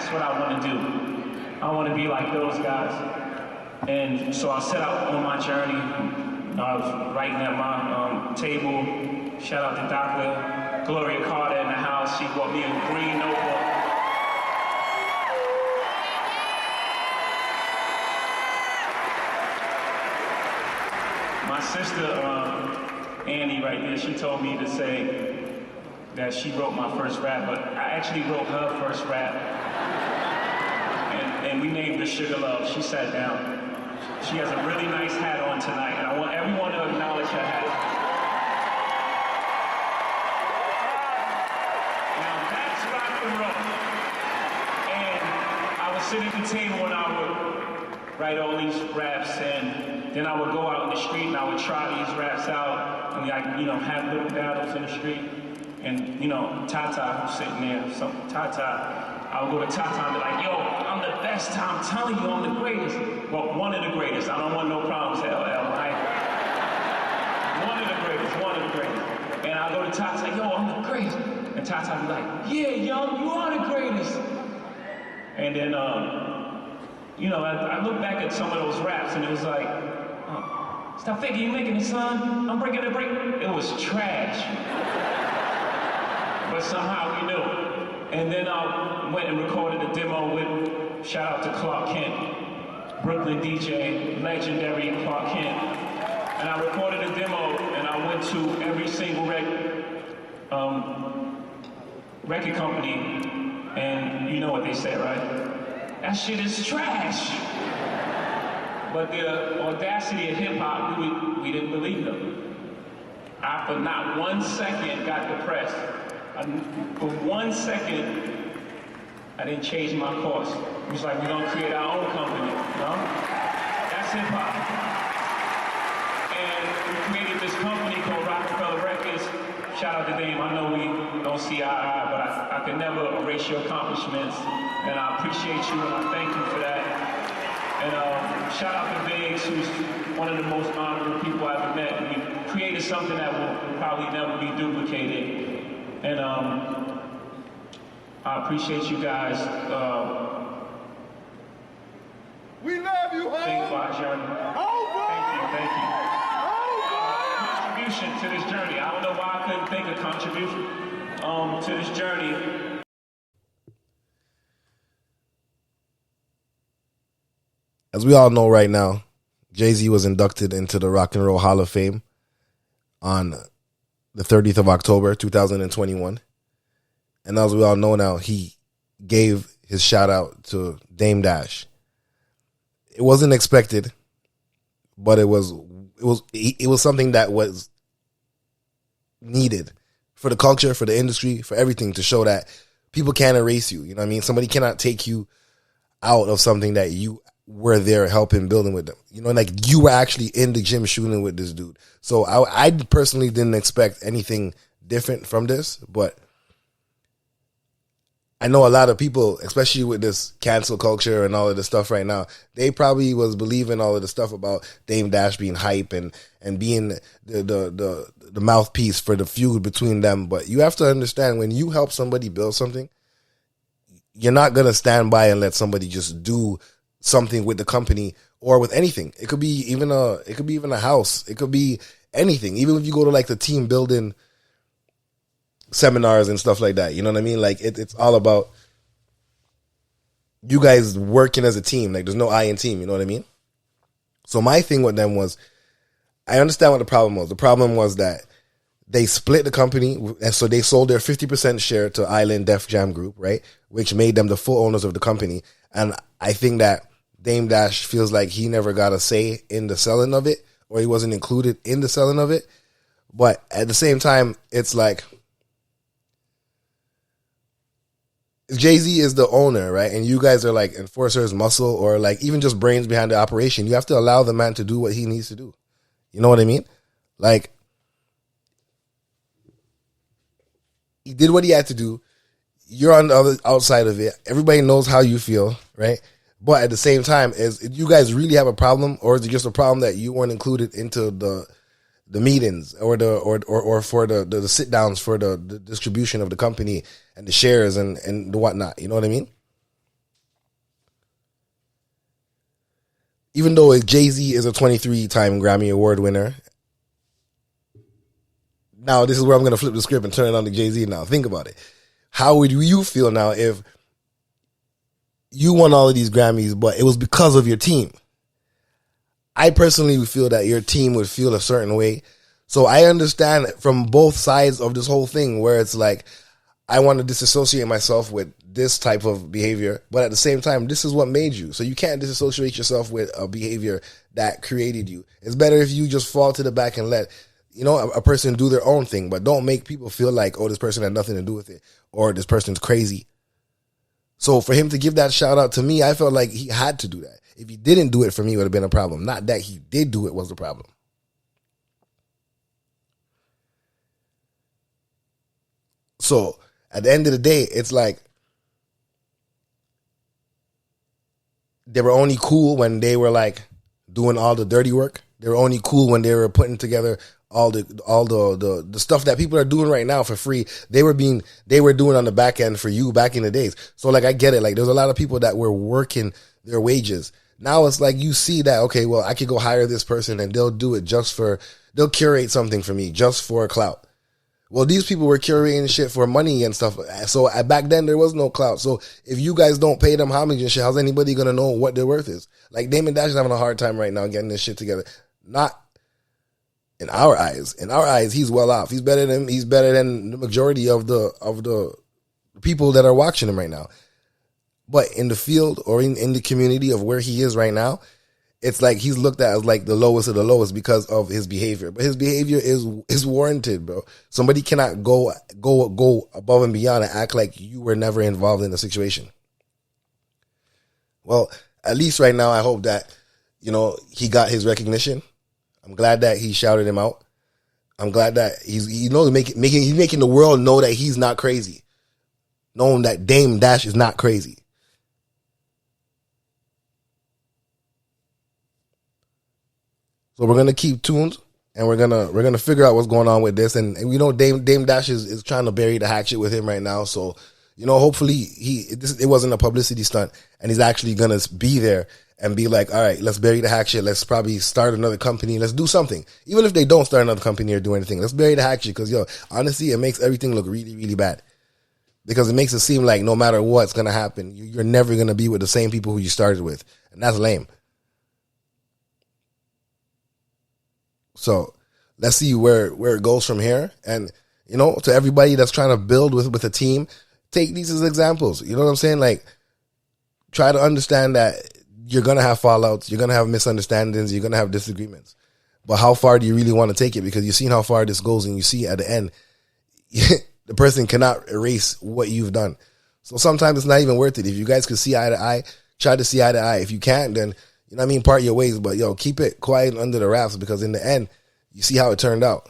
that's what I want to do. I want to be like those guys. And so I set out on my journey. I was writing at my table. Shout out to Dr. Gloria Carter in the house. She bought me a green notebook. My sister, Annie, right there, she told me to say that she wrote my first rap, but I actually wrote her first rap. And we named her Sugar Love. She sat down. She has a really nice hat on tonight, and I want everyone to acknowledge her hat. Now that's rock and roll. And I would sit at the table and I would write all these raps, and then I would go out in the street and I would try these raps out, and like, you know, have little battles in the street. And, you know, Tata, who's sitting there, I would go to Tata and be like, yo, I'm the best, I'm telling you, I'm the greatest. Well, one of the greatest. I don't want no problems, LL, right? One of the greatest. And I'll go to Tata, yo, I'm the greatest. And Tata would be like, yeah, young, you are the greatest. And then, you know, I look back at some of those raps and it was like, stop thinking you're making it, son. I'm breaking the break. It was trash. But somehow we knew. And then I went and recorded a demo with, shout out to Clark Kent, Brooklyn DJ, legendary Clark Kent. And I recorded a demo and I went to every single record company, and you know what they say, right? That shit is trash. But the audacity of hip hop, we didn't believe them. I, for not 1 second, got depressed. For 1 second, I didn't change my course. It was like, we're gonna create our own company, you know? That's hip hop. And we created this company called Rockefeller Records. Shout out to Dame, I know we don't see eye to eye, but I can never erase your accomplishments. And I appreciate you and I thank you for that. And shout out to Biggs, who's one of the most honorable people I've ever met. And we created something that will probably never be duplicated. And I appreciate you guys. We love you, Thank you for our journey. Thank you. Contribution to this journey. I don't know why I couldn't think of contribution to this journey. As we all know right now, Jay-Z was inducted into the Rock and Roll Hall of Fame on the 30th of October, 2021. And as we all know now, he gave his shout out to Dame Dash. It wasn't expected, but it was something that was needed for the culture, for the industry, for everything, to show that people can't erase you. You know what I mean? Somebody cannot take you out of something that you were there helping building with them. You know, like you were actually in the gym shooting with this dude. So I personally didn't expect anything different from this, but I know a lot of people, especially with this cancel culture and all of this stuff right now, they probably was believing all of the stuff about Dame Dash being hype and being the mouthpiece for the feud between them. But you have to understand, when you help somebody build something, you're not going to stand by and let somebody just do something with the company or with anything. It could be even a house. It could be anything. Even if you go to like the team building seminars and stuff like that, you know what I mean? Like it's all about you guys working as a team. Like there's no I in team, you know what I mean? So my thing with them was, I understand what the problem was. The problem was that they split the company, and so they sold their 50% share to Island Def Jam Group, right? Which made them the full owners of the company. And I think that Dame Dash feels like he never got a say in the selling of it, or he wasn't included in the selling of it. But at the same time, it's like Jay-Z is the owner, right? And you guys are like enforcers, muscle, or like even just brains behind the operation. You have to allow the man to do what he needs to do. You know what I mean? Like, he did what he had to do. You're on the other outside of it. Everybody knows how you feel, right? But at the same time, is you guys really have a problem, or is it just a problem that you weren't included into the meetings or for the sit downs for the distribution of the company and the shares and the whatnot? You know what I mean? even though Jay-Z is a 23-time Grammy Award winner. Now, this is where I'm going to flip the script and turn it on to Jay-Z now. Think about it. How would you feel now if you won all of these Grammys, but it was because of your team? I personally feel that your team would feel a certain way. So I understand from both sides of this whole thing where it's like, I want to disassociate myself with this type of behavior, but at the same time, this is what made you. So you can't disassociate yourself with a behavior that created you. It's better if you just fall to the back and let, a person do their own thing, but don't make people feel like, oh, this person had nothing to do with it, or this person's crazy. So for him to give that shout out to me, I felt like he had to do that. If he didn't do it for me, it would have been a problem. Not that he did do it was the problem. So at the end of the day, it's like they were only cool when they were like doing all the dirty work. They were only cool when they were putting together all the stuff that people are doing right now for free. They were doing on the back end for you back in the days. So like I get it. Like there's a lot of people that were working their wages. Now it's like you see that, okay, well, I could go hire this person and they'll do it they'll curate something for me just for clout. Well, these people were curating shit for money and stuff. So back then there was no clout. So if you guys don't pay them homage and shit, how's anybody going to know what their worth is? Like Damon Dash is having a hard time right now getting this shit together. Not in our eyes. In our eyes, he's well off. He's better than the majority of the people that are watching him right now. But in the field or in the community of where he is right now, it's like he's looked at as like the lowest of the lowest because of his behavior. But his behavior is warranted, bro. Somebody cannot go above and beyond and act like you were never involved in the situation. Well, at least right now, I hope that, he got his recognition. I'm glad that he shouted him out. I'm glad that he's making the world know that he's not crazy. Knowing that Dame Dash is not crazy. So we're gonna keep tuned, and we're gonna figure out what's going on with this. And we know Dame Dash is trying to bury the hack shit with him right now. So hopefully it wasn't a publicity stunt, and he's actually gonna be there and be like, all right, let's bury the hack shit. Let's probably start another company. Let's do something. Even if they don't start another company or do anything, let's bury the hack shit. Because honestly, it makes everything look really, really bad. Because it makes it seem like no matter what's gonna happen, you're never gonna be with the same people who you started with, and that's lame. So let's see where it goes from here. And, to everybody that's trying to build with a team, take these as examples. You know what I'm saying? Like, try to understand that you're going to have fallouts. You're going to have misunderstandings. You're going to have disagreements. But how far do you really want to take it? Because you've seen how far this goes, and you see at the end, the person cannot erase what you've done. So sometimes it's not even worth it. If you guys could see eye to eye, try to see eye to eye. If you can't, then part your ways, but keep it quiet under the wraps, because in the end, you see how it turned out.